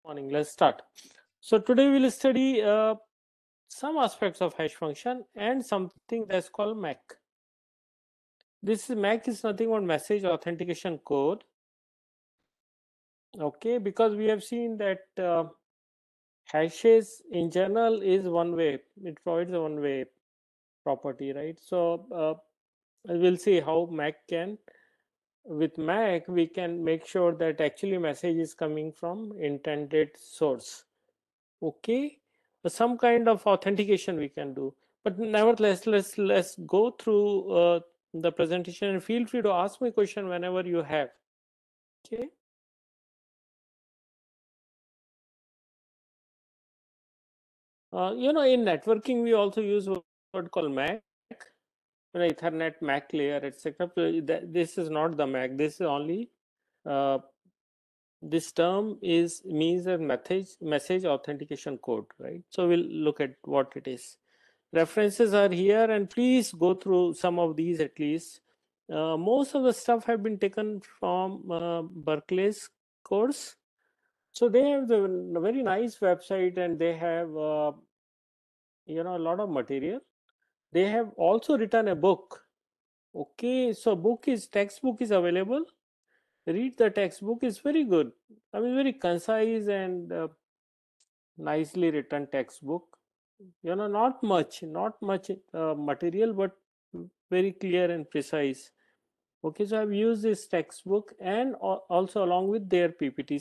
Morning, let's start. So today we'll study some aspects of hash function and something that's called MAC. This MAC is nothing but message authentication code. Okay, because we have seen that hashes in general is one way. It provides a one way property, right? So we'll see how MAC can. With MAC, we can make sure that actually message is coming from intended source. Okay, some kind of authentication we can do, but nevertheless let's go through the presentation, and feel free to ask me question whenever you have. Okay, in networking we also use word called MAC, Ethernet, MAC layer, etc. This is not the MAC. This is only uh, this term is means a message authentication code, right? So we'll look at what it is. References are here, and please go through some of these at least. Most of the stuff have been taken from Berkeley's course. So they have the very nice website, and they have a lot of material. They have also written a book. Okay, so textbook is available. Read the textbook; it's very good. I mean, very concise and nicely written textbook. Not much material, but very clear and precise. Okay, so I've used this textbook and also along with their PPT.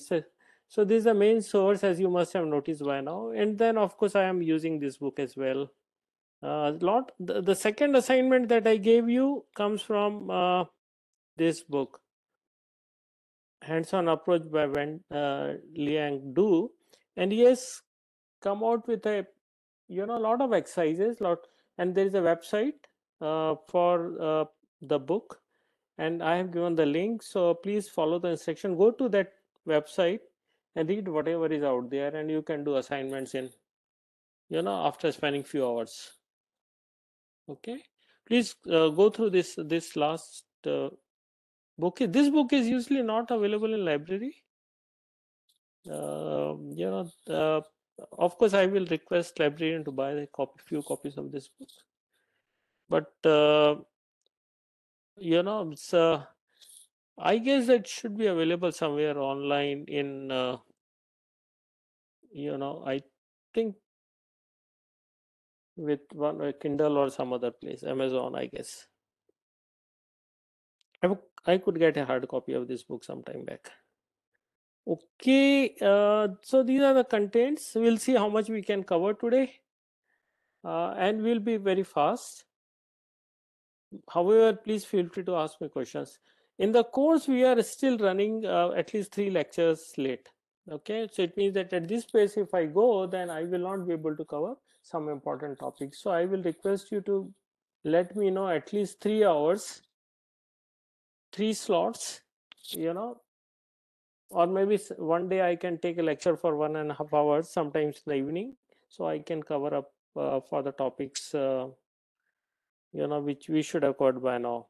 So this is the main source, as you must have noticed by now. And then of course I am using this book as well. The second assignment that I gave you comes from this book, Hands-on Approach by Liang Du, and he has come out with a lot of exercises, and there is a website for the book, and I have given the link. So please follow the instruction. Go to that website and read whatever is out there, and you can do assignments in after spending few hours. Okay, please go through this last book. This book is usually not available in library. Uh, you know, uh, of course, I will request librarian to buy a few copies of this book. But it's I guess it should be available somewhere online in I think with one Kindle or some other place, Amazon, I guess. I could get a hard copy of this book sometime back. Okay, so these are the contents. We'll see how much we can cover today, and we'll be very fast. However, please feel free to ask me questions. In the course, we are still running at least 3 lectures late. Okay, so it means that at this pace, if I go, then I will not be able to cover some important topics. So I will request you to let me know at least 3 hours, 3 slots, or maybe one day I can take a lecture for 1.5 hours, sometimes in the evening, so I can cover up for the topics, which we should have covered by now.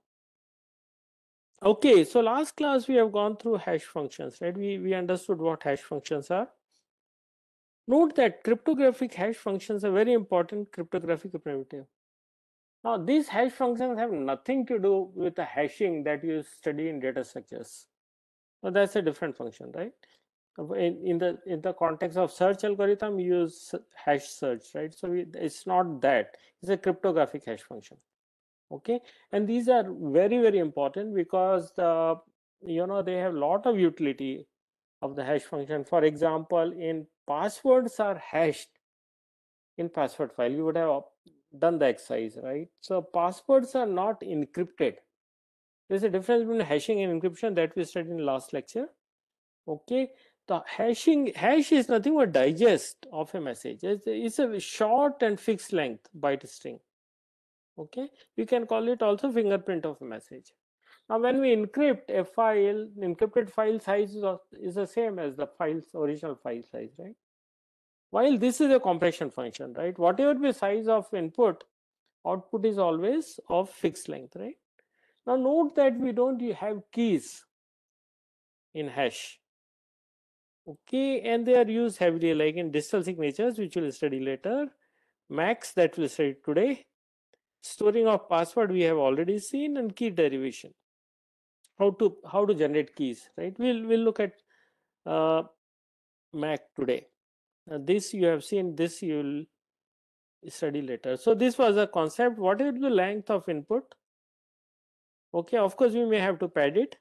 Okay, so last class we have gone through hash functions, right? We understood what hash functions are. Note that cryptographic hash functions are very important cryptographic primitive. Now, these hash functions have nothing to do with the hashing that you study in data structures. Now, that's a different function, right? In the context of search algorithm, you use hash search, right? So it's not that. It's a cryptographic hash function. Okay, and these are very, very important because they have a lot of utility of the hash function. For example, in passwords are hashed in password file. You would have done the exercise, right? So passwords are not encrypted. There's a difference between hashing and encryption that we studied in last lecture. Okay, the hash is nothing but digest of a message. It's a short and fixed length byte string. Okay, we can call it also fingerprint of a message. Now, when we encrypt a file, the encrypted file size is the same as the file's original file size, right? While this is a compression function, right? Whatever be size of input, output is always of fixed length, right? Now, note that we don't have keys in hash. Okay, and they are used heavily like in digital signatures, which we'll study later, max that we'll study today, storing of password we have already seen, and key derivation. How to generate keys, right? We'll look at uh, Mac today. This you have seen, this you'll study later. So this was a concept. What is the length of input? Okay, of course we may have to pad it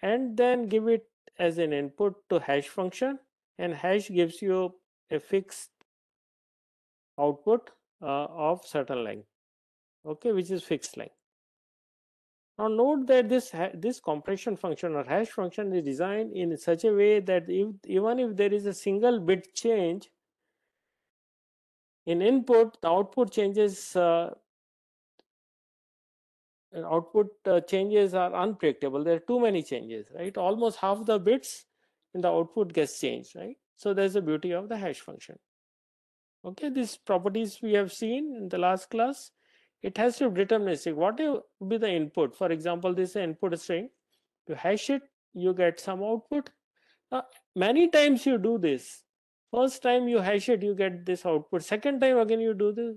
and then give it as an input to hash function, and hash gives you a fixed output of certain length, okay, which is fixed length. Now note that this compression function or hash function is designed in such a way that even if there is a single bit change in input, the output changes are unpredictable. There are too many changes, right? Almost half the bits in the output gets changed, right? So there's the beauty of the hash function. Okay, these properties we have seen in the last class. It has to be deterministic. What will be the input? For example, this is an input string. You hash it, you get some output. Many times you do this. First time you hash it, you get this output. Second time again you do this,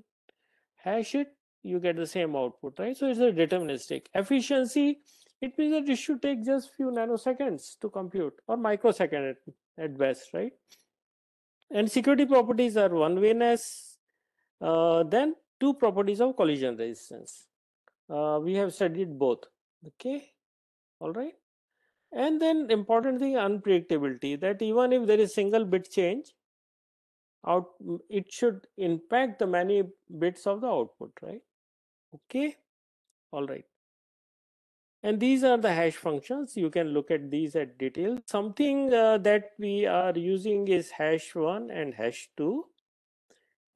hash it, you get the same output, right? So it's a deterministic. Efficiency, it means that it should take just few nanoseconds to compute, or microsecond at best, right? And security properties are one-wayness. Then two properties of collision resistance. We have studied both. Okay, all right. And then important thing, unpredictability, that even if there is single bit change, it should impact the many bits of the output, right? Okay, all right. And these are the hash functions. You can look at these at detail. Something that we are using is hash 1 and hash 2.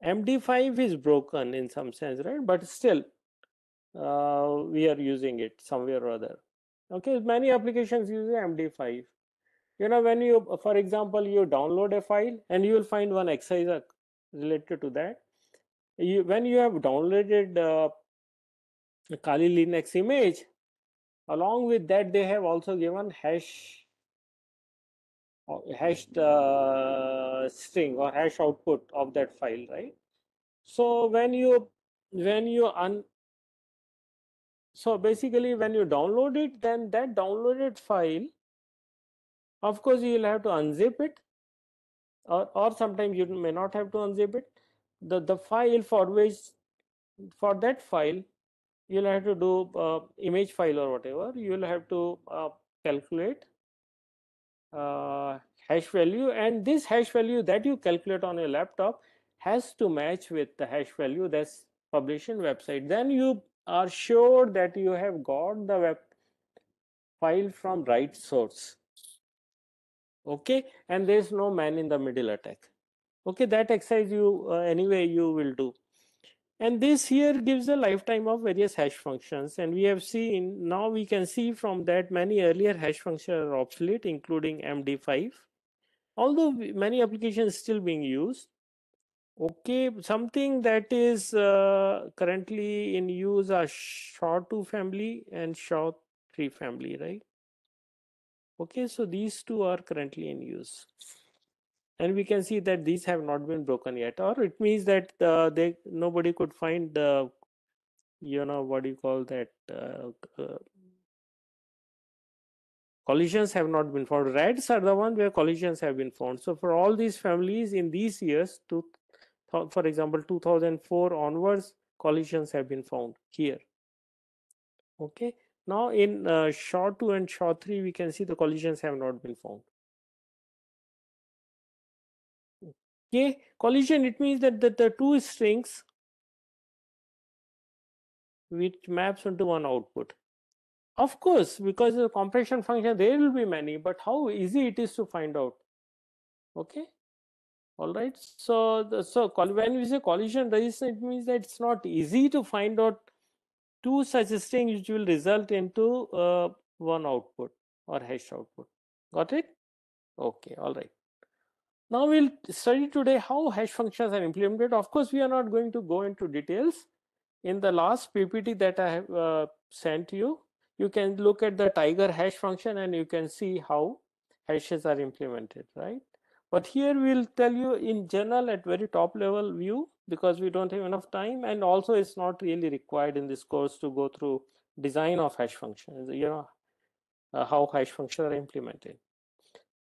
MD5 is broken in some sense, right? But still, we are using it somewhere or other. Okay, many applications use MD5. You know, when you, for example, you download a file and you will find one exercise related to that. When you have downloaded a Kali Linux image, along with that, they have also given hashed string or hash output of that file, right? So when you un so basically when you download it, then that downloaded file, of course, you will have to unzip it, or sometimes you may not have to unzip it. The file for that file, you'll have to do image file or whatever. You will have to calculate hash value, and this hash value that you calculate on a laptop has to match with the hash value that's published in website. Then you are sure that you have got the web file from right source. Okay, and there's no man in the middle attack. Okay, that exercise you anyway you will do. And this here gives a lifetime of various hash functions, and we have seen, now we can see from that many earlier hash functions are obsolete, including MD5, although many applications still being used. Okay, something that is currently in use are SHA-2 family and SHA-3 family, right? Okay, so these two are currently in use. And we can see that these have not been broken yet, or it means that nobody could find the, you know, what do you call that, collisions have not been found. Reds are the one where collisions have been found. So for all these families in these years, for example 2004 onwards, collisions have been found here. Okay, now in SHA-2 and SHA-3 we can see the collisions have not been found. Okay, collision, it means that the two strings which maps into one output. Of course, because the compression function there will be many, but how easy it is to find out. Okay, all right. So when we say collision resistance, it means that it's not easy to find out two such strings which will result into one output or hash output. Got it? Okay, all right. Now we'll study today how hash functions are implemented. Of course, we are not going to go into details. In the last PPT that I have sent you, you can look at the Tiger hash function and you can see how hashes are implemented, right? But here we'll tell you in general at very top level view, because we don't have enough time, and also it's not really required in this course to go through design of hash functions, how hash functions are implemented.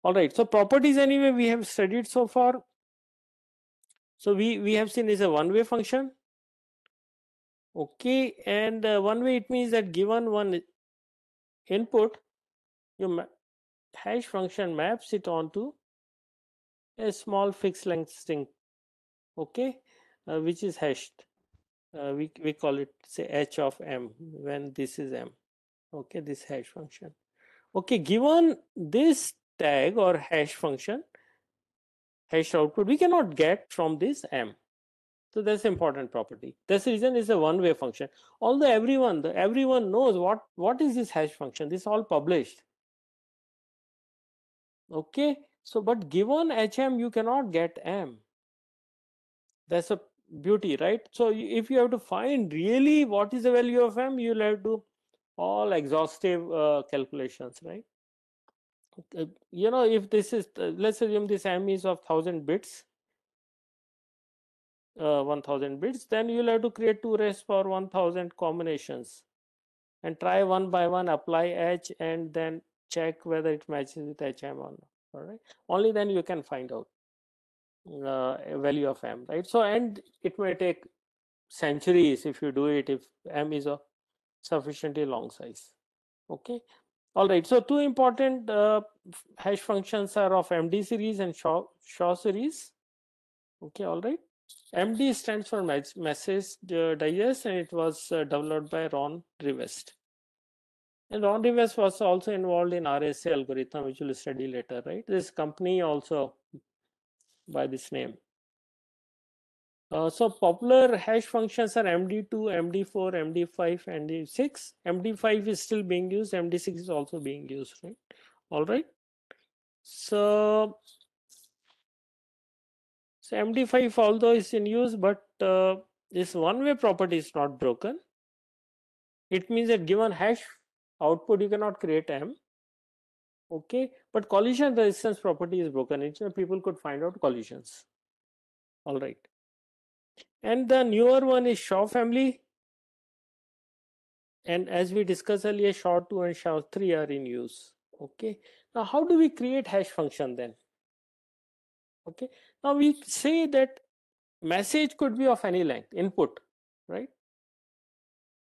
All right, so properties anyway we have studied so far. So we have seen is a one-way function. Okay, and one way it means that given one input, your hash function maps it onto a small fixed length string, okay, which is hashed. We call it say h of m when this is m, okay, this hash function. Okay, given this tag or hash function, hash output we cannot get from this m. So that's important property. That's the reason it's a one-way function. Although everyone knows what is this hash function. This is all published. Okay, so but given hm you cannot get m. That's a beauty, right? So if you have to find really what is the value of m, you'll have to all exhaustive calculations, right? If this is let's assume this m is of 1000 bits, 1000 bits, then you'll have to create 2 raised power 1000 combinations and try one by one, apply h, and then check whether it matches with hm or not. All right, only then you can find out value of m, right? So, and it may take centuries if you do it, if m is of sufficiently long size. Okay, all right. So two important hash functions are of MD series and Shaw series. Okay, all right. MD stands for message digest, and it was developed by Ron Rivest. And Ron Rivest was also involved in RSA algorithm, which we'll study later, right? This company also by this name. So popular hash functions are MD2, MD4, MD5, MD6. MD5 is still being used. MD6 is also being used, right? All right. So MD5, although is in use, but this one-way property is not broken. It means that given hash output, you cannot create M. Okay, but collision resistance property is broken. People could find out collisions. All right. And the newer one is Shaw family. And as we discussed earlier, SHA-2 and SHA-3 are in use. Okay. Now, how do we create hash function then? Okay. Now we say that message could be of any length, input, right?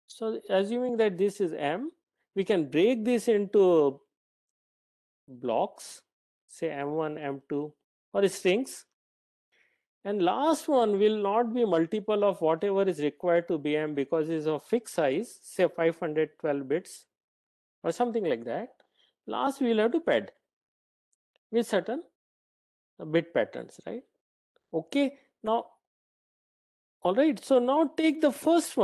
So assuming that this is M, we can break this into blocks, say M1, M2, or strings. And last one will not be multiple of whatever is required to be M, because it's of fixed size, say 512 bits or something like that. Last we will have to pad with certain bit patterns, right? Okay, now, all right, so now take the first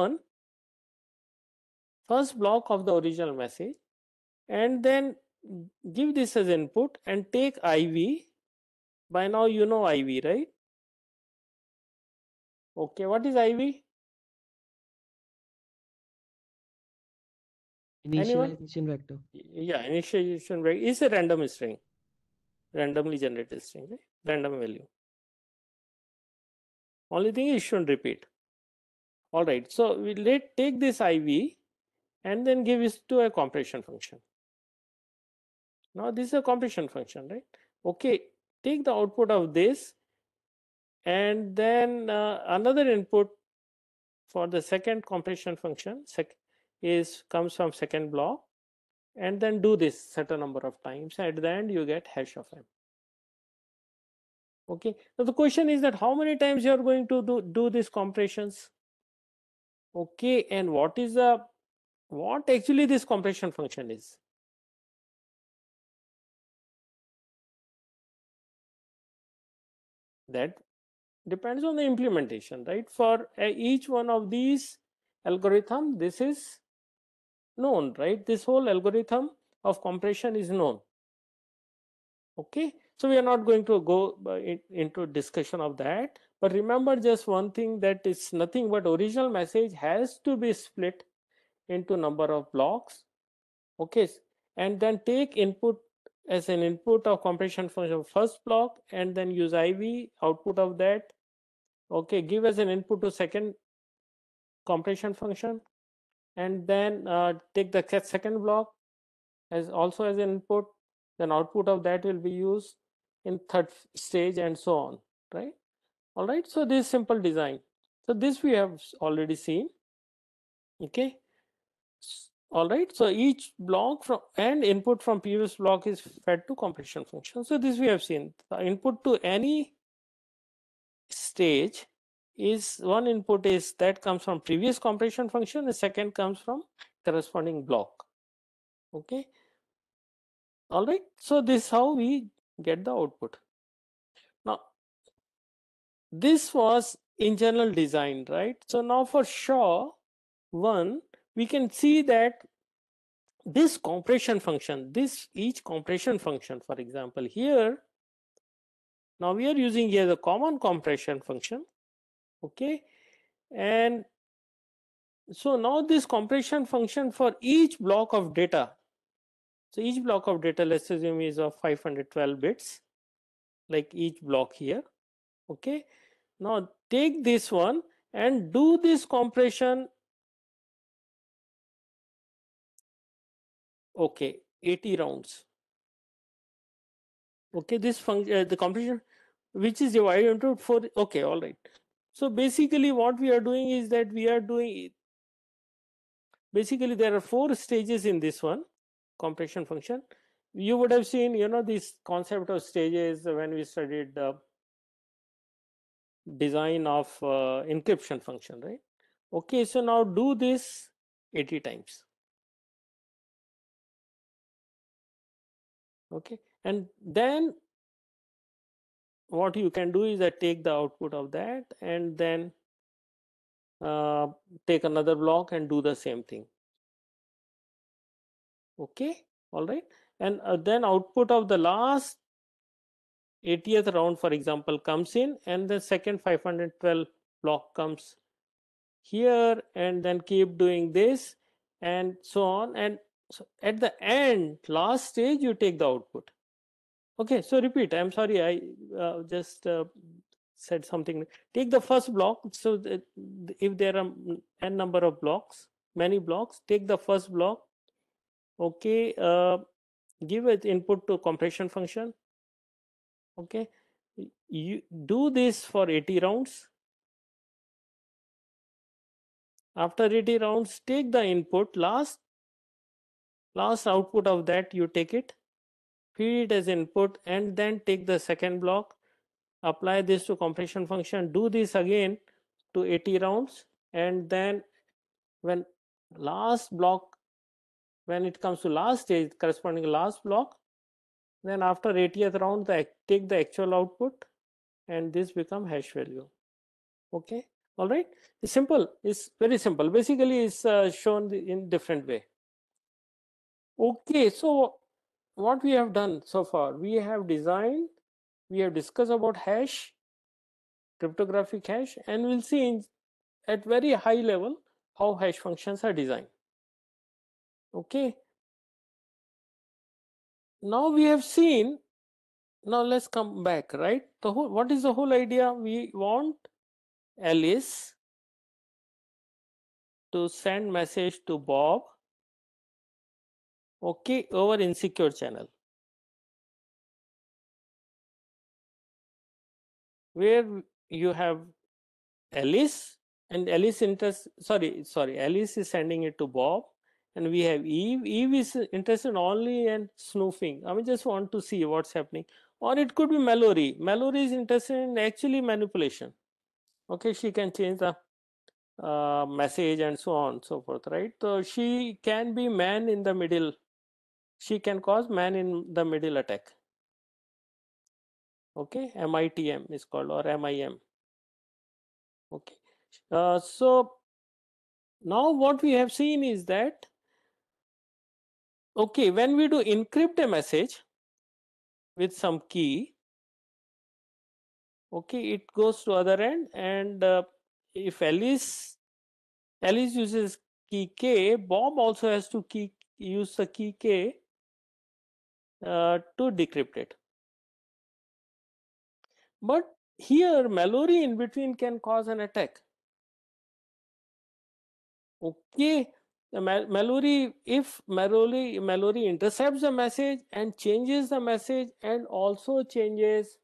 block of the original message, and then give this as input and take IV. By now you know IV, right? Okay, what is IV? Anyone? Initialization vector. Yeah, initialization vector is a random string, randomly generated string, right? Random value. Only thing is shouldn't repeat. All right, so we take this IV and then give it to a compression function. Now this is a compression function, right? Okay, take the output of this, and then another input for the second compression function comes from second block, and then do this certain number of times. At the end you get hash of m. Okay, now the question is that how many times you are going to do these compressions. Okay, and what actually this compression function is? That depends on the implementation, right? For each one of these algorithm, this is known, right? This whole algorithm of compression is known. Okay, so we are not going to go into discussion of that, but remember just one thing, that it's nothing but original message has to be split into number of blocks. Okay, and then take input as an input of compression function first block, and then use IV output of that. Okay, give as an input to second compression function, and then take the second block as also as an input, then output of that will be used in third stage, and so on, right? All right, so this simple design. So this we have already seen. Okay, all right, so each block from and input from previous block is fed to compression function. So this we have seen. The input to any stage is one input is that comes from previous compression function, the second comes from corresponding block. Okay, all right, so this is how we get the output. Now this was in general design, right? So now for Shaw 1 we can see that this compression function, this each compression function, for example here, now we are using here the common compression function. Okay, and so now this compression function for each block of data, so each block of data let's assume is of 512 bits, like each block here. Okay, now take this one and do this compression. Okay, 80 rounds. Okay, this function the compression which is divided into 4. Okay, all right, so basically what we are doing is that we are doing, basically there are 4 stages in this one compression function. You would have seen, you know, this concept of stages when we studied the design of encryption function, right? Okay, so now do this 80 times. Okay, and then what you can do is that take the output of that and then uh, take another block and do the same thing. Okay, all right, and then output of the last 80th round for example comes in, and the second 512 block comes here, and then keep doing this and so on, and so at the end last stage you take the output. Okay, so repeat, I'm sorry, I just said something. Take the first block, so that if there are n number of blocks, many blocks, take the first block. Okay, give it input to compression function. Okay, you do this for 80 rounds. After 80 rounds, take the input, last output of that you take it, feed it as input, and then take the second block, apply this to compression function, do this again to 80 rounds, and then when last block, when it comes to last stage corresponding last block, then after 80th round take the actual output, and this become hash value. Okay, all right, it's simple, it's very simple, basically it's shown in different way. Okay, so what we have done so far, we have designed, we have discussed about hash, cryptographic hash, and we'll see at very high level how hash functions are designed. Okay, now we have seen, now let's come back, right? What is the whole idea? We want Alice to send message to Bob, okay, over insecure channel, where you have Alice, and Alice Alice is sending it to Bob, and we have Eve. Eve is interested only in snooping. I mean, just want to see what's happening. Or it could be Mallory. Mallory is interested in actually manipulation. Okay, she can change the message and so on and so forth, right? So she can be man in the middle. She can cause man in the middle attack. Okay, MITM is called, or MIM. Okay, so now what we have seen is that, okay, when we do encrypt a message with some key, okay, it goes to other end, and if Alice uses key K, Bob also has to use the key K to decrypt it. But here mallory in between can cause an attack. Okay, the mallory, if mallory intercepts the message and changes the message and also changes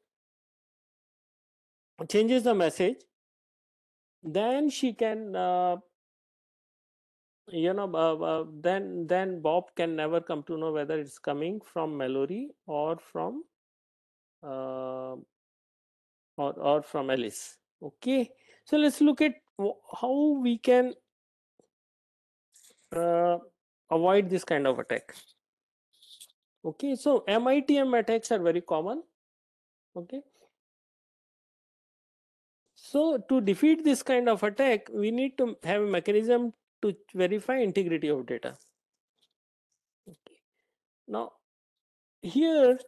the message, then she can then Bob can never come to know whether it's coming from mallory or from uh, or from Alice. Okay, so let's look at how we can uh, avoid this kind of attack. Okay, so MITM attacks are very common. Okay, so to defeat this kind of attack, we need to have a mechanism to verify integrity of data. Okay. Now here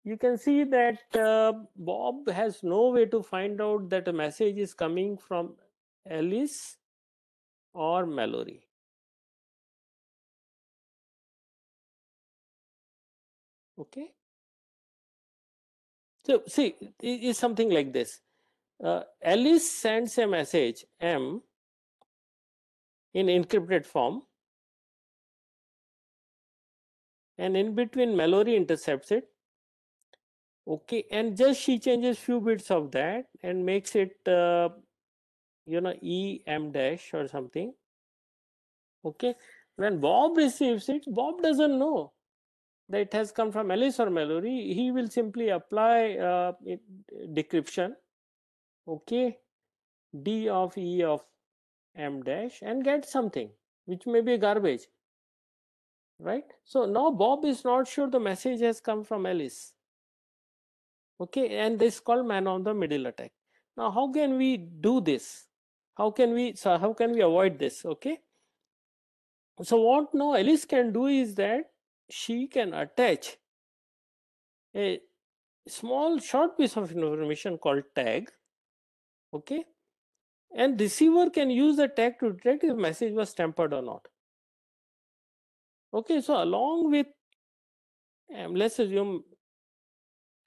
you can see that Bob has no way to find out that a message is coming from Alice or Mallory. Okay, so see, it is something like this. Alice sends a message M in encrypted form, and in between Mallory intercepts it. Okay, and just she changes few bits of that and makes it em dash or something. Okay, when Bob receives it, Bob doesn't know that it has come from Alice or Mallory. He will simply apply decryption. Okay, D of E of M dash and get something which may be garbage, right? So now Bob is not sure the message has come from Alice. Okay, and this is called man on the middle attack. Now how can we do this? How can we avoid this? Okay, so what now Alice can do is that she can attach a small short piece of information called tag. Okay, and receiver can use the tag to detect if message was tampered or not. Okay, so along with let's assume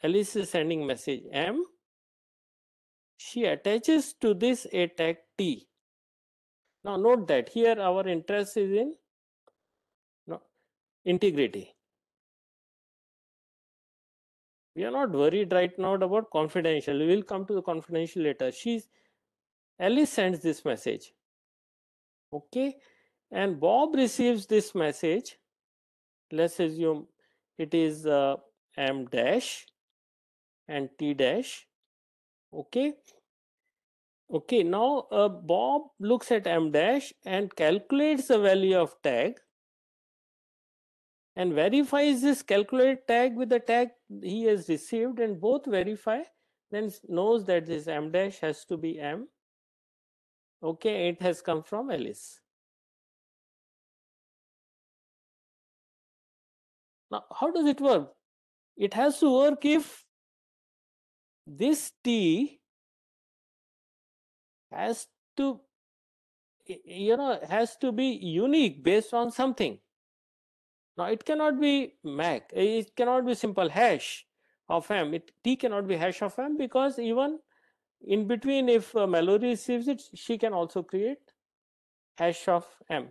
Alice is sending message M, she attaches to this a tag T. Now note that here our interest is in integrity. We are not worried right now about confidential. We will come to the confidential later. Alice sends this message. Okay, and Bob receives this message. Let's assume it is M dash and T dash. Okay. Okay, now Bob looks at M dash and calculates the value of tag and verifies this calculate tag with the tag he has received, and both verify, then knows that this M dash has to be M. Okay, it has come from Alice. Now how does it work? It has to work if this T has to has to be unique based on something. Now it cannot be MAC, it cannot be simple hash of M. T cannot be hash of M, because even in between, if Mallory receives it, she can also create hash of M.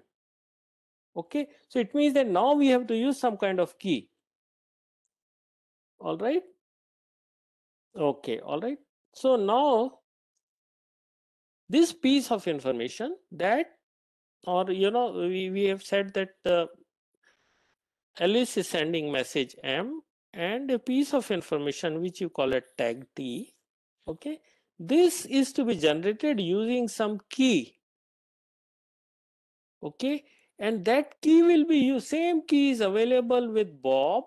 Okay, so it means that now we have to use some kind of key. All right. Okay, all right. So now this piece of information that, or we have said that Alice is sending message M and a piece of information which you call a tag T. Okay, this is to be generated using some key. Okay, and that key will be used, same key is available with Bob,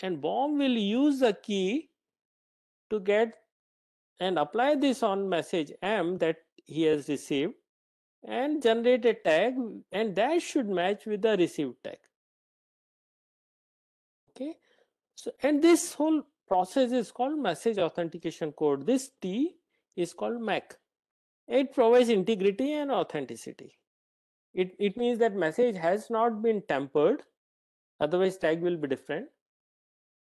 and Bob will use the key to get and apply this on message M that he has received and generate a tag, and that should match with the received tag. Okay, so and this whole process is called message authentication code. This T is called MAC. It provides integrity and authenticity. It means that message has not been tampered, otherwise tag will be different.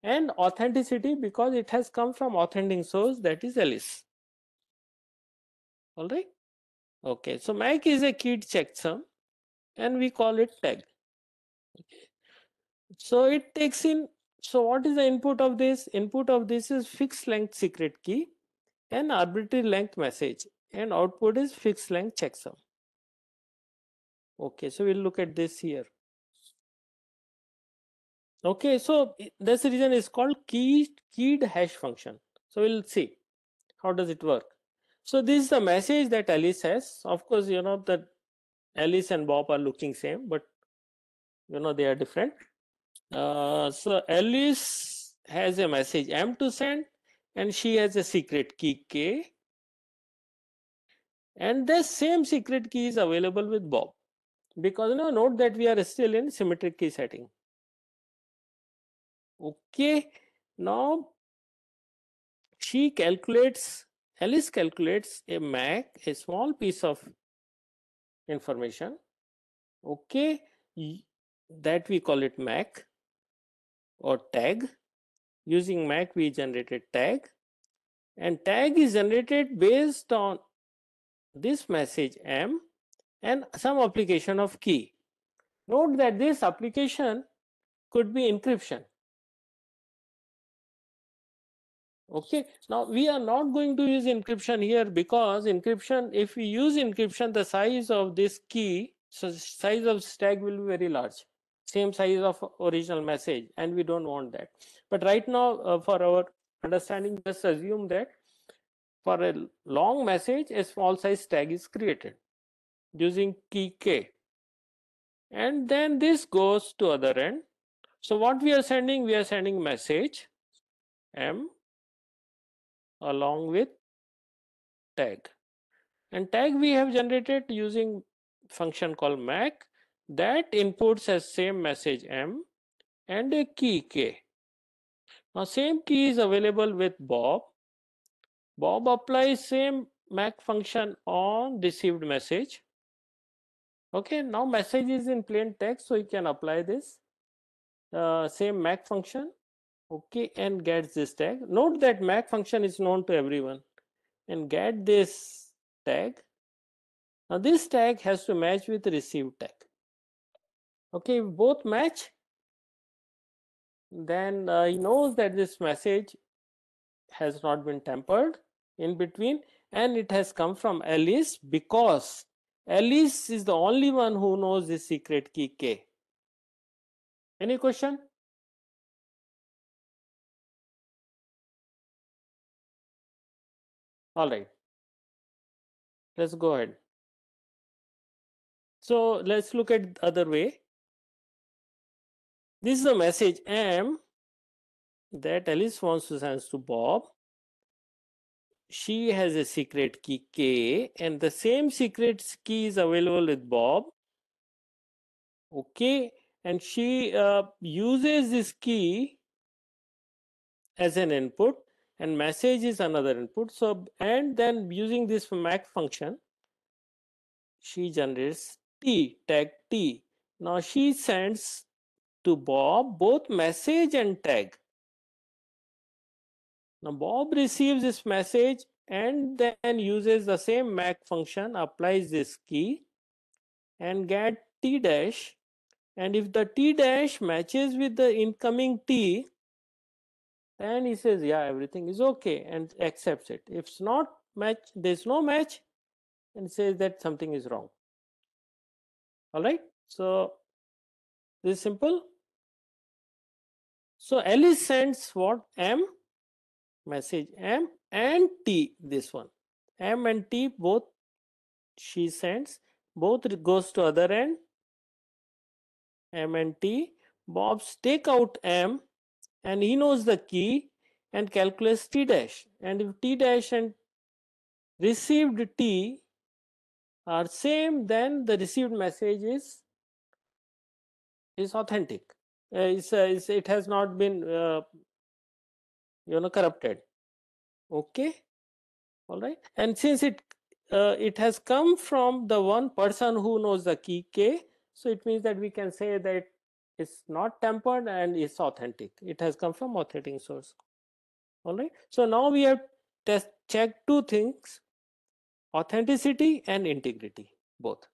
And authenticity, because it has come from authentic source, that is Alice. All right. Okay, so MAC is a keyed checksum and we call it tag. So it takes in, so what is the input of this? Input of this is fixed length secret key and arbitrary length message, and output is fixed length checksum. Okay, so we'll look at this here. Okay, so that's the reason it's called keyed hash function. So we'll see how does it work. So this is the message that Alice has. Of course, you know that Alice and Bob are looking same, but you know they are different. So Alice has a message M to send, and she has a secret key K, and the same secret key is available with Bob, because note that we are still in symmetric key setting. Okay, now Alice calculates a MAC, a small piece of information, okay, that we call it MAC or tag. Using MAC we generated tag, and tag is generated based on this message M and some application of key. Note that this application could be encryption. Okay, now we are not going to use encryption here, because encryption, if we use encryption, the size of this key, so size of tag will be very large, same size of original message, and we don't want that. But right now, for our understanding, just assume that for a long message, a small size tag is created using key K, and then this goes to other end. So what we are sending message M along with tag, and tag we have generated using function called MAC that inputs as same message M and a key K. Now same key is available with Bob. Bob applies same MAC function on received message. Okay, now message is in plain text, so you can apply this same MAC function, okay, and gets this tag. Note that MAC function is known to everyone, and get this tag. Now this tag has to match with the received tag. Okay, if both match, then he knows that this message has not been tampered in between, and it has come from Alice, because Alice is the only one who knows the secret key K. Any question? All right, let's go ahead. So let's look at the other way. This is a message M that Alice wants to send to Bob. She has a secret key K, and the same secret key is available with Bob. Okay, and she uses this key as an input, and message is another input. So, and then using this MAC function, she generates T, tag T. Now she sends to Bob both message and tag. Now Bob receives this message and then uses the same MAC function, applies this key and get T dash, and if the T dash matches with the incoming T, then he says yeah, everything is okay and accepts it. If it's not match, there's no match, and says that something is wrong. All right, so this is simple. So Alice sends what? M, message M and T, this one. M and T both she sends, both goes to other end, M and T. Bob's take out M and he knows the key and calculates T dash. And if T dash and received T are same, then the received message is authentic. It has not been corrupted. Okay, all right. And since it has come from the one person who knows the key K, so it means that we can say that It's not tampered and it's authentic. It has come from authentic source. All right. So now we have checked two things: authenticity and integrity, both.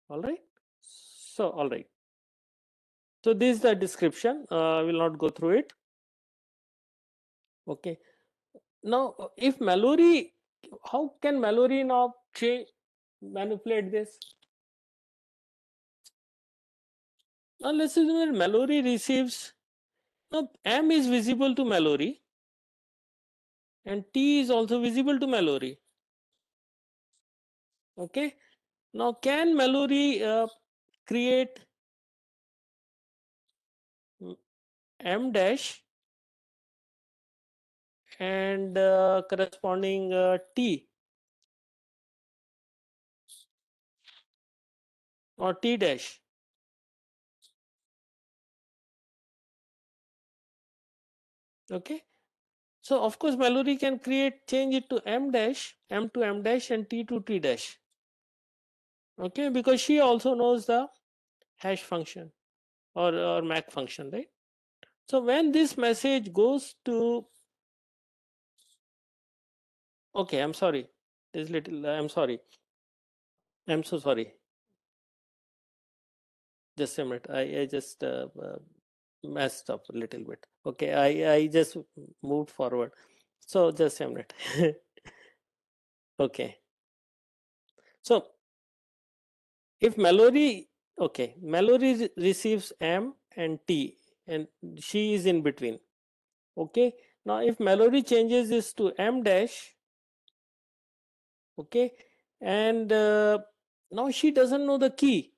All right. So all right. So this is the description. I will not go through it. Okay. Now, if Mallory, how can Mallory now manipulate this? Now let's assume that Mallory receives. Now M is visible to Mallory and T is also visible to Mallory. Okay. Now can Mallory create M dash and corresponding T or T dash? Okay. So of course Mallory can change it to M dash, M to M dash and T to T dash. Okay, because she also knows the hash function or MAC function, right? So when this message goes to, okay, I'm sorry, this little, I'm sorry, I'm so sorry. Just a minute, I just messed up a little bit. Okay, I just moved forward. So just a minute. Okay, so if Mallory, okay, Mallory receives M and T and she is in between. Okay, now if Mallory changes this to M dash, okay, and now she doesn't know the key.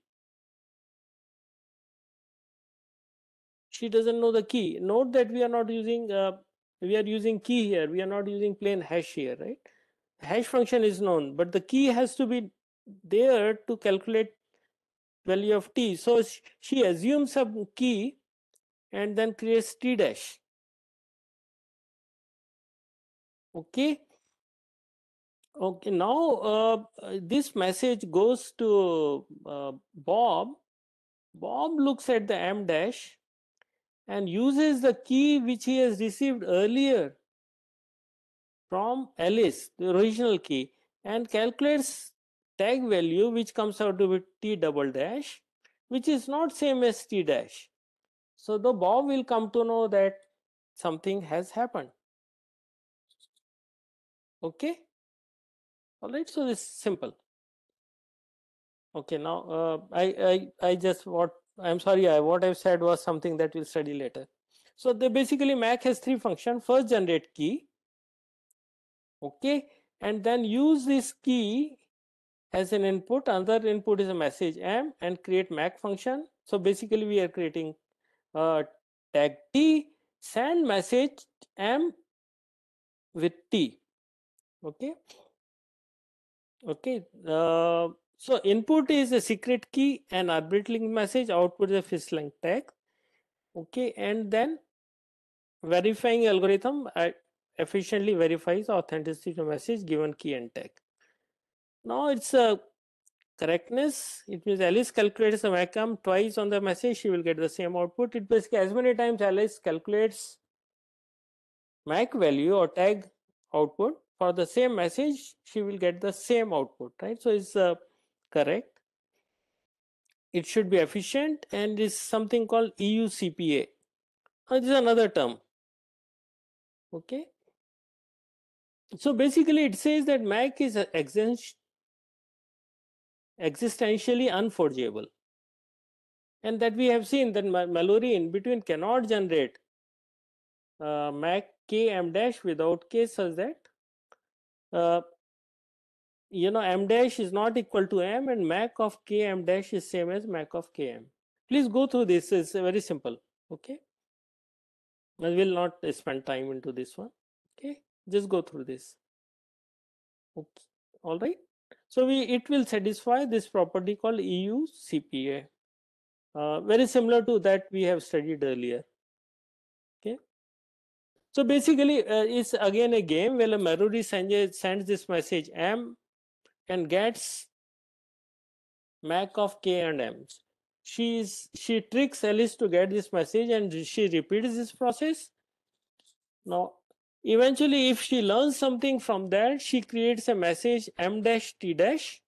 She doesn't know the key. Note that we are not using we are using key here. We are not using plain hash here, right? Hash function is known, but the key has to be there to calculate value of t. So she assumes some key and then creates t dash. Okay. Okay. Now this message goes to Bob. Bob looks at the M dash and uses the key which he has received earlier from Alice, the original key, and calculates tag value which comes out to be t double dash, which is not same as t dash. So the Bob will come to know that something has happened. Okay. All right. So this is simple. Okay. Now I just what I'm sorry. What I've said was something that we'll study later. So they basically Mac has three functions. First, generate key. Okay, and then use this key as an input. Another input is a message M and create Mac function. So basically we are creating tag T, send message M with T. Okay. Okay. So input is a secret key and arbitrary message. Output is a fixed length tag. Okay, and then verifying algorithm efficiently verifies authenticity of message given key and tag. Now it's a correctness. It means Alice calculates the MAC twice on the message, she will get the same output. It basically as many times Alice calculates MAC value or tag output for the same message, she will get the same output, right? So it's correct. It should be efficient and is something called EUCPA. This is another term. Okay. So basically it says that MAC is existentially unforgeable. And that we have seen that Mallory in between cannot generate Mac k m dash without k such that uh, m dash is not equal to m and Mac of k m dash is same as Mac of km. Please go through this. It's very simple. Okay, I will not spend time into this one. Okay, just go through this. Okay. All right. So it will satisfy this property called EU CPA. Very similar to that we have studied earlier. Okay. So basically, it's again a game where Mallory sends this message M and gets Mac of K and M. she tricks Alice to get this message, and she repeats this process. Now, eventually, if she learns something from that, she creates a message m dash t dash.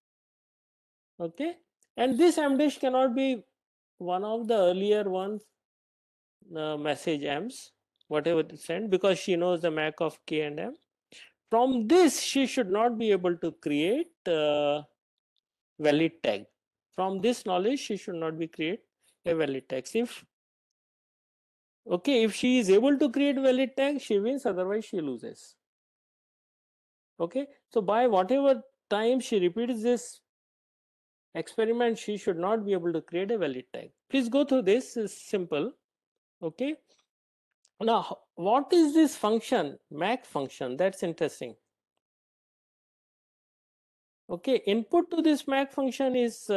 Okay, and this m dash cannot be one of the earlier ones, message m's, whatever it sent, because she knows the MAC of k and m. From this, she should not be able to create valid tag. From this knowledge, she should not be create a valid tag. If she is able to create valid tag, she wins, otherwise she loses. Okay, so by whatever time she repeats this experiment, she should not be able to create a valid tag. Please go through this, is simple. Okay, now what is this function, MAC function? That's interesting. Okay, input to this MAC function is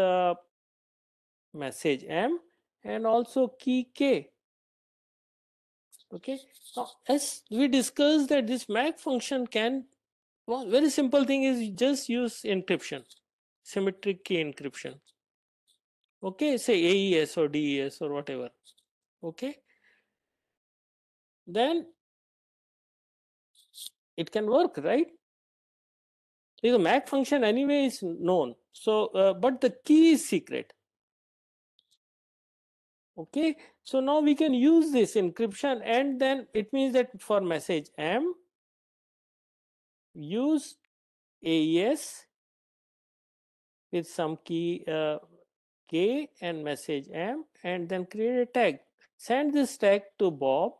message m and also key k. Okay, now as we discussed that this MAC function can, well, very simple thing is just use encryption, symmetric key encryption. Okay, say AES or DES or whatever. Okay, then it can work, right? The MAC function anyway is known, so but the key is secret. Okay, so now we can use this encryption, and then it means that for message m, use AES with some key k and message m, and then create a tag. Send this tag to Bob,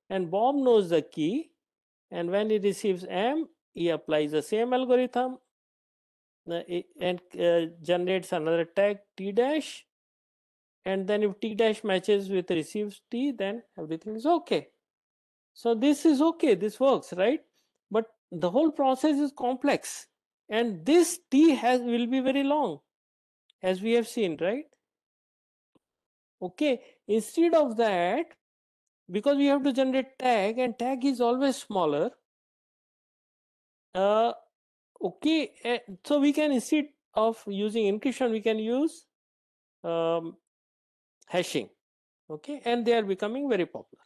and Bob knows the key, and when he receives m, he applies the same algorithm and generates another tag t dash, and then if t dash matches with receives t, then everything is okay. So this is okay, this works, right? But the whole process is complex, and this t will be very long, as we have seen, right? Okay, instead of that, because we have to generate tag, and tag is always smaller, okay, so we can, instead of using encryption, we can use hashing. Okay, and they are becoming very popular.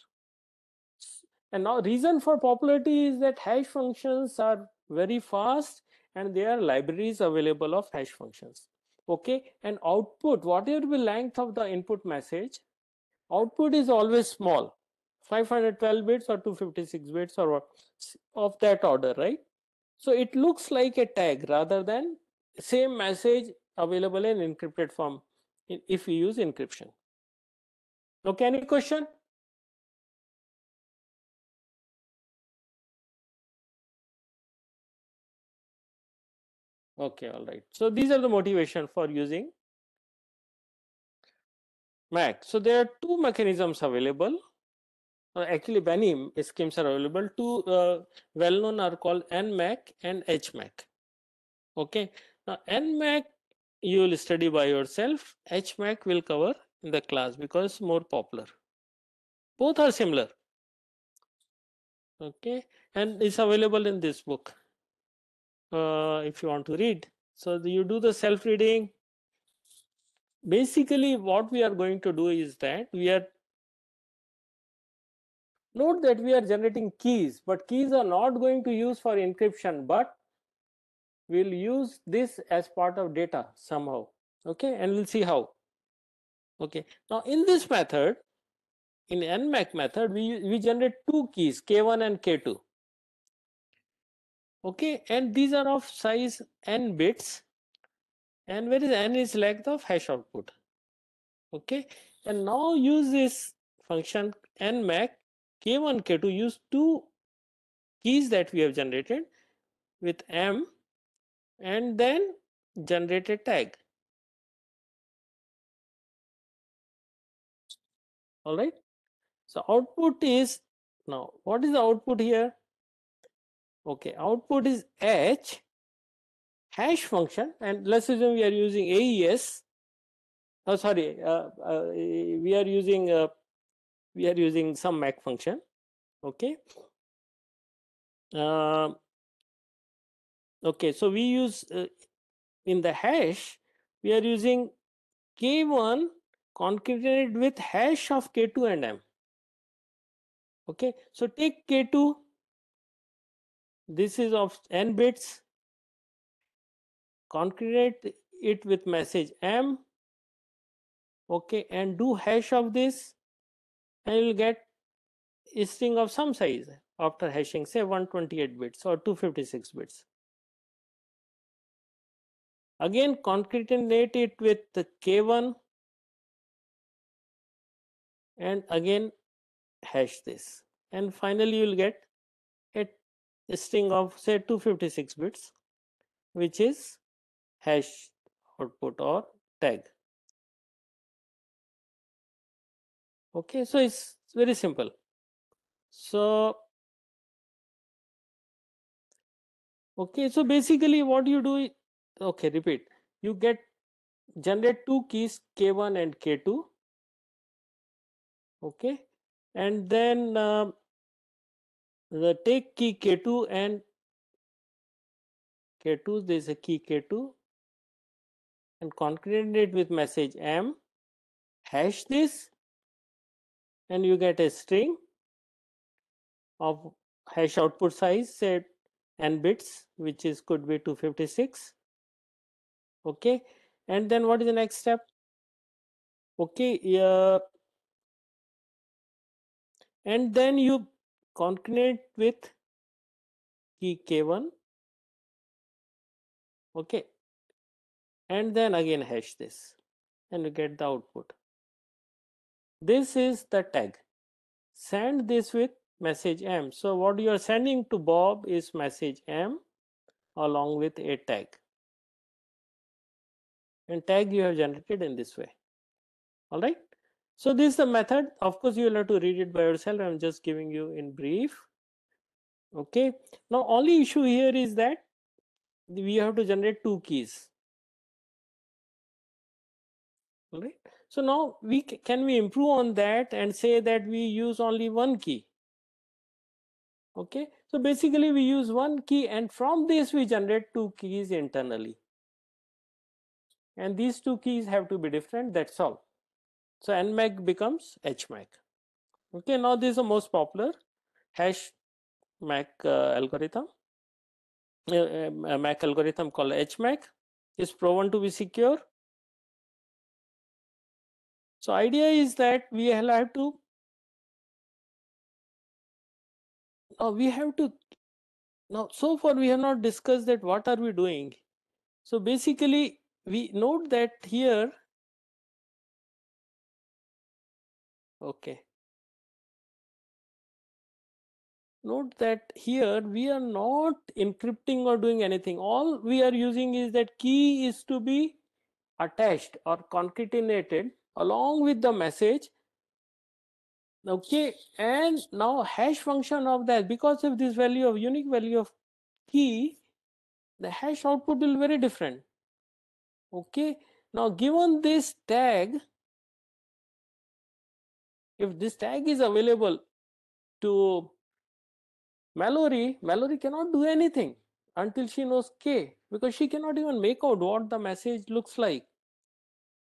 And now reason for popularity is that hash functions are very fast, and there are libraries available of hash functions. Okay, and output, whatever the length of the input message, output is always small, 512 bits or 256 bits or what, of that order, right? So it looks like a tag rather than same message available in encrypted form if we use encryption. Okay, any question? Okay, all right. So these are the motivation for using MAC. So there are two mechanisms available. Actually, many schemes are available. Two well-known are called NMAC and HMAC. Okay. Now NMAC you will study by yourself. HMAC will cover in the class because more popular. Both are similar. Okay, and it's available in this book if you want to read. So you do the self-reading. Basically, what we are going to do is that we are, note that we are generating keys, but keys are not going to use for encryption, but we'll use this as part of data somehow. Okay, and we'll see how. Okay, now in this method, in NMAC method, we generate two keys, K1 and K2. Okay, and these are of size n bits, and where is n is length of hash output. Okay, and now use this function nmac k1 k2, use two keys that we have generated with m, and then generate a tag. All right, so output is, now what is the output here? Okay, output is h hash function, and let's assume we are using AES. Oh, sorry, we are using some MAC function. Okay. Okay, so we use in the hash, we are using k1 concatenated with hash of K2 and M. Okay, so take K2, this is of n bits, concatenate it with message M, okay, and do hash of this, and you'll get a string of some size after hashing, say 128 bits or 256 bits. Again concatenate it with the K1 and again hash this, and finally you will get a string of say 256 bits, which is hash output or tag. Okay, so it's very simple. So okay, so basically what you do, okay, repeat, you get generate two keys K1 and K2, okay, and then the take key K2 and K2, there is a key K2, and concatenate it with message M, hash this, and you get a string of hash output size, say n bits, which is could be 256. Okay, and then what is the next step? Okay, and then you concatenate with key K1, okay, and then again hash this, and you get the output. This is the tag. Send this with message M. So what you are sending to Bob is message M along with a tag, and tag you have generated in this way. All right, so this is the method. Of course you will have to read it by yourself. I'm just giving you in brief. Okay, now only issue here is that we have to generate two keys. All right, so now we can we improve on that and say that we use only one key. Okay, so basically we use one key, and from this we generate two keys internally, and these two keys have to be different, that's all. So nmac becomes hmac. Okay, now this is the most popular hash mac algorithm. A mac algorithm called hmac is proven to be secure. So idea is that we have to now so far we have not discussed that what are we doing. So basically we note that here, okay, note that here we are not encrypting or doing anything. All we are using is that key is to be attached or concatenated along with the message, okay, and now hash function of that, because of this value of unique value of key, the hash output will be very different. Okay, now given this tag, if this tag is available to Mallory, Mallory cannot do anything until she knows K, because she cannot even make out what the message looks like.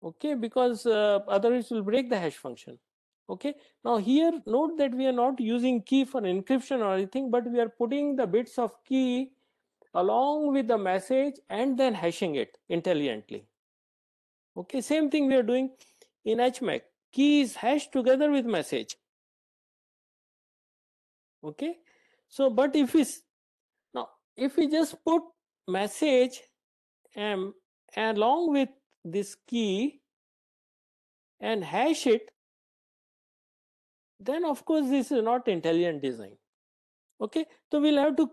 Okay, because otherwise it will break the hash function. Okay, now here note that we are not using key for encryption or anything, but we are putting the bits of key along with the message and then hashing it intelligently. Okay, same thing we are doing in HMAC. Key is hashed together with message. Okay, so but if we now if we just put message M along with this key and hash it, then of course this is not intelligent design. Okay, so we'll have to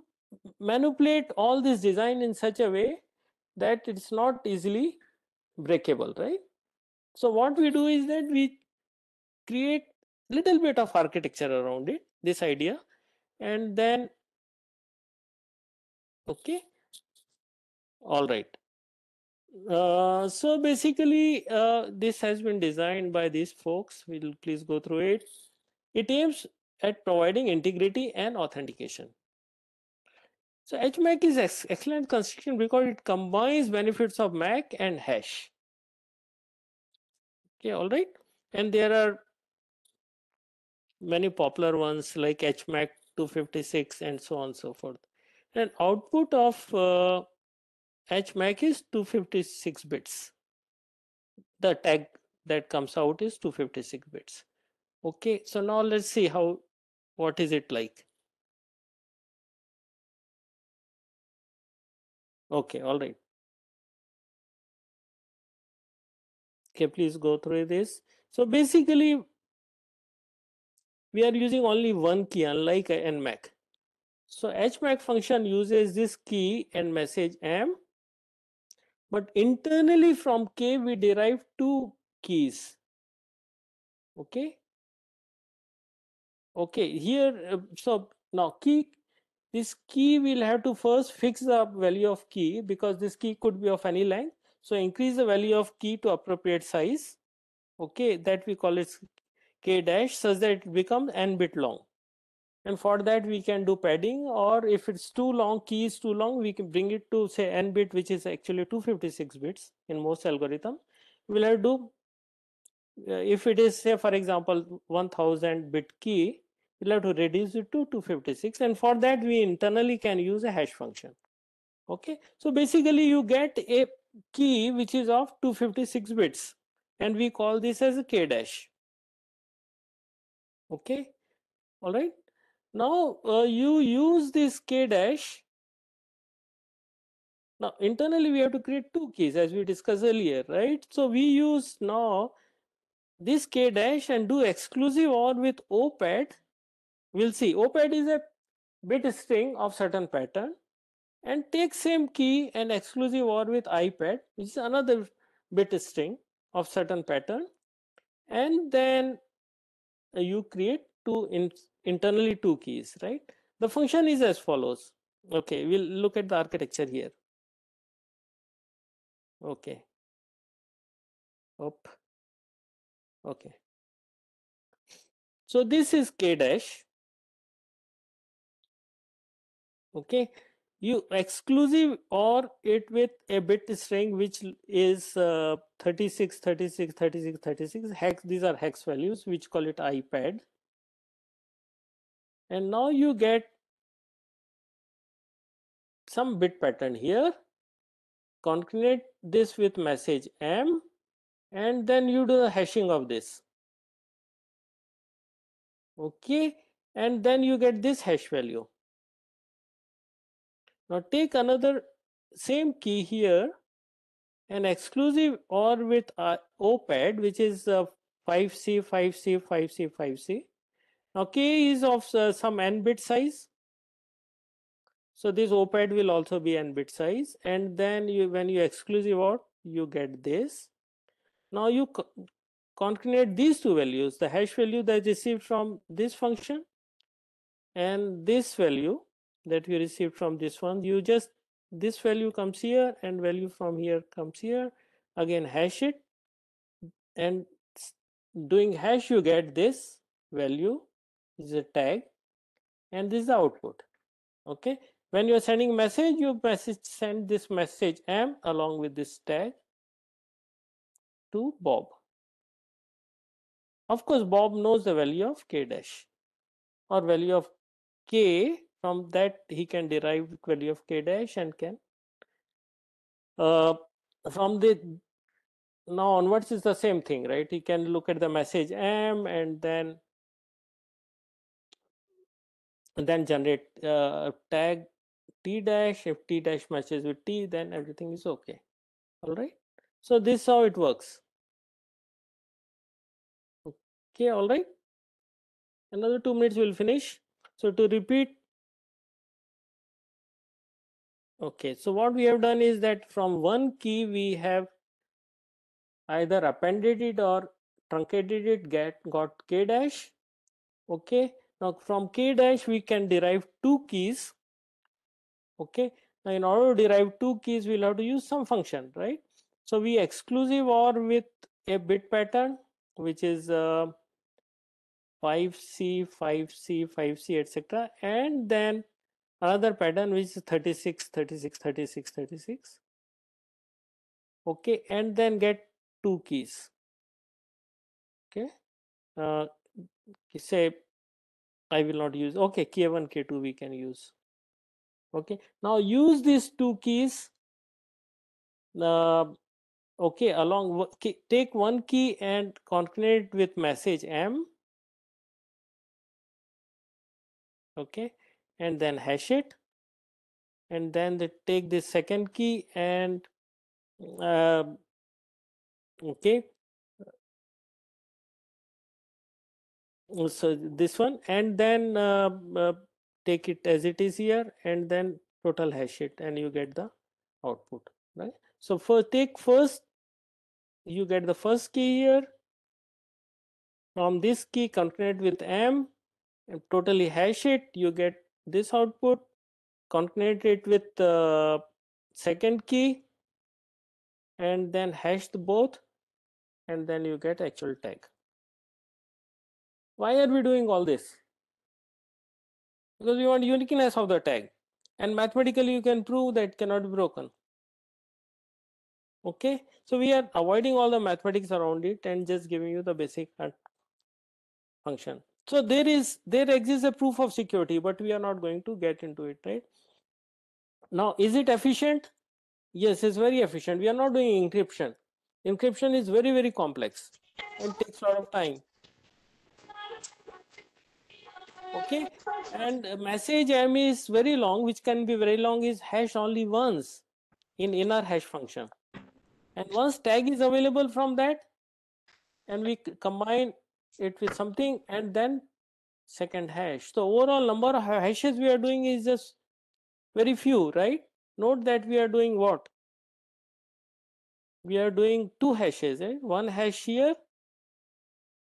manipulate all this design in such a way that it's not easily breakable, right? So what we do is that we create little bit of architecture around it, this idea, and then okay, all right. So basically this has been designed by these folks. We'll please go through it. It aims at providing integrity and authentication. So HMAC is excellent construction because it combines benefits of MAC and hash. Okay, all right. And there are many popular ones like HMAC 256 and so on and so forth. And output of HMAC is 256 bits. The tag that comes out is 256 bits. Okay, so now let's see what is it like. Okay, all right. Okay, please go through this. So basically, we are using only one key, unlike NMAC. So HMAC function uses this key and message M, but internally from K we derive two keys. Okay. Okay, here, so now this key will have to first fix the value of key, because this key could be of any length. So increase the value of key to appropriate size. Okay, that we call it K dash, such that it becomes n bit long. And for that we can do padding, or if it's too long, key is too long, we can bring it to say n bit, which is actually 256 bits in most algorithm. We'll have to do, if it is say for example 1000 bit key, we'll have to reduce it to 256, and for that we internally can use a hash function. Okay, so basically you get a key which is of 256 bits, and we call this as a K dash. Okay, all right. Now you use this K dash. Now internally we have to create two keys, as we discussed earlier, right? So we use now this K dash and do exclusive OR with OPAD. We'll see, OPAD is a bit string of certain pattern, and take same key and exclusive OR with IPAD, which is another bit string of certain pattern, and then you create internally two keys, right? The function is as follows. Okay, we'll look at the architecture here. Okay, up. Okay, so this is K dash. Okay, you exclusive or it with a bit string which is 36 36 36 36 hex. These are hex values, which call it IPAD, and now you get some bit pattern here. Concatenate this with message M, and then you do the hashing of this. Okay, and then you get this hash value. Now take another same key here, an exclusive OR with OPAD, which is 5C 5C 5C 5C. Now K is of some n bit size, so this OPAD will also be n bit size, and then when you exclusive OR, you get this. Now you concatenate these two values, the hash value that is received from this function and this value that we received from this one. You just, this value comes here and value from here comes here, again hash it, and doing hash you get this value, this is a tag, and this is the output. Okay, when you are sending message, you send this message M along with this tag to Bob. Of course Bob knows the value of K dash or value of K. From that he can derive value of K dash and can from the now onwards is the same thing, right? He can look at the message M and then generate tag T dash. If T dash matches with T, then everything is okay. All right, so this is how it works. Okay, all right, another 2 minutes we'll finish. So to repeat, okay, so what we have done is that from one key we have either appended it or truncated it, got K dash. Okay, now from K dash we can derive two keys. Okay, now in order to derive two keys we'll have to use some function, right? So we exclusive OR with a bit pattern, which is 5C 5C 5C etc., and then another pattern which is 36 36 36 36. Okay, and then get two keys. Okay, uh, say I will not use. Okay, K1, K2 we can use. Okay, now use these two keys. Uh, okay, take one key and concatenate with message M. Okay, and then hash it, and then they take the second key and uh, okay, so this one, and then take it as it is here, and then total hash it, and you get the output, right? So first you get the first key here. From this key concatenate with M and totally hash it, you get this output. Concatenate it with the second key and then hash the both, and then you get actual tag. Why are we doing all this? Because we want uniqueness of the tag, and mathematically you can prove that it cannot be broken. Okay, so we are avoiding all the mathematics around it and just giving you the basic function. So there exists a proof of security, but we are not going to get into it, right? Now, is it efficient? Yes, it's very efficient. We are not doing encryption. Encryption is very complex and takes a lot of time. Okay, and message M is very long, which can be very long, is hash only once in inner hash function, and once tag is available from that, and we combine it with something, and then second hash. So overall number of hashes we are doing is just very few, right? Note that we are doing what? We are doing two hashes, right? One hash here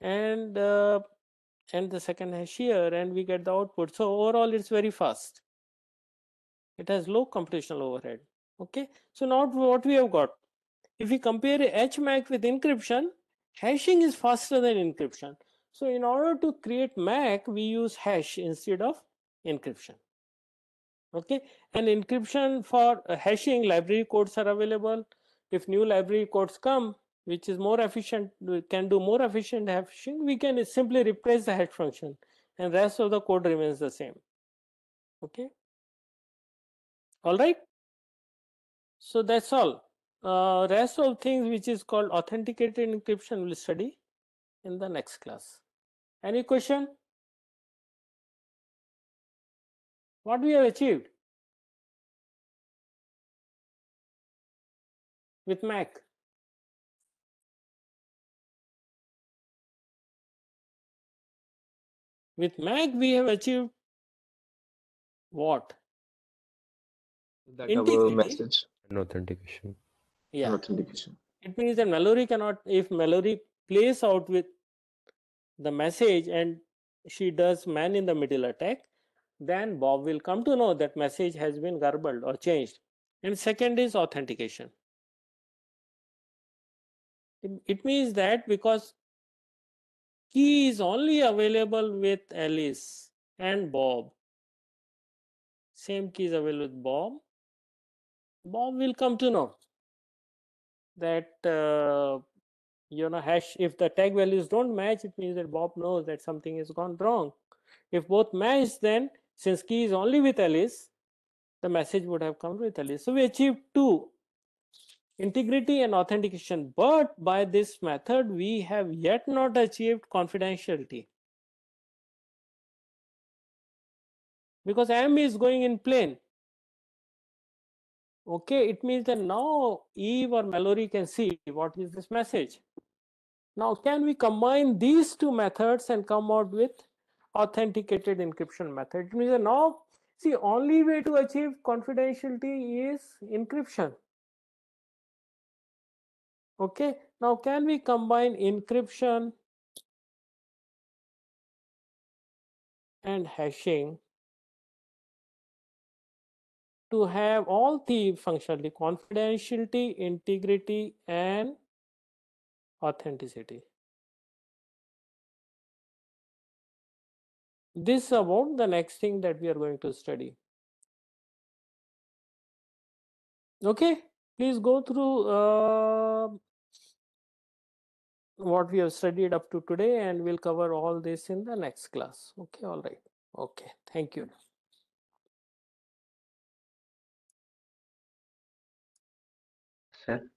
and the second hash here, and we get the output. So overall it's very fast. It has low computational overhead. Okay, so now what we have got, if we compare HMAC with encryption, hashing is faster than encryption. So in order to create MAC, we use hash instead of encryption. Okay, and encryption for hashing library codes are available. If new library codes come which is more efficient, we can do more efficient hashing, we can simply replace the hash function and rest of the code remains the same. Okay, all right, so that's all. Rest of things which is called authenticated encryption we'll study in the next class. Any question? What we have achieved with MAC? With MAC we have achieved what? That our Integrity. message and authentication. Yeah, authentication. it means that Mallory cannot, if Mallory plays out with the message and she does man in the middle attack, then Bob will come to know that message has been garbled or changed. And second is authentication. It means that because key is only available with Alice and Bob, same key is available with Bob, Bob will come to know that hash, if the tag values don't match, it means that Bob knows that something has gone wrong. If both match, then since key is only with Alice, the message would have come with Alice. So we achieved two, integrity and authentication, but by this method we have yet not achieved confidentiality, because M is going in plain. Okay, it means that now Eve or Mallory can see what is this message. Now can we combine these two methods and come out with authenticated encryption method? It means that now, see, only way to achieve confidentiality is encryption. Okay, now can we combine encryption and hashing to have all the functionality: confidentiality, integrity, and authenticity? This is about the next thing that we are going to study. Okay, please go through what we have studied up to today, and we'll cover all this in the next class. Okay, all right. Okay, thank you. Sir.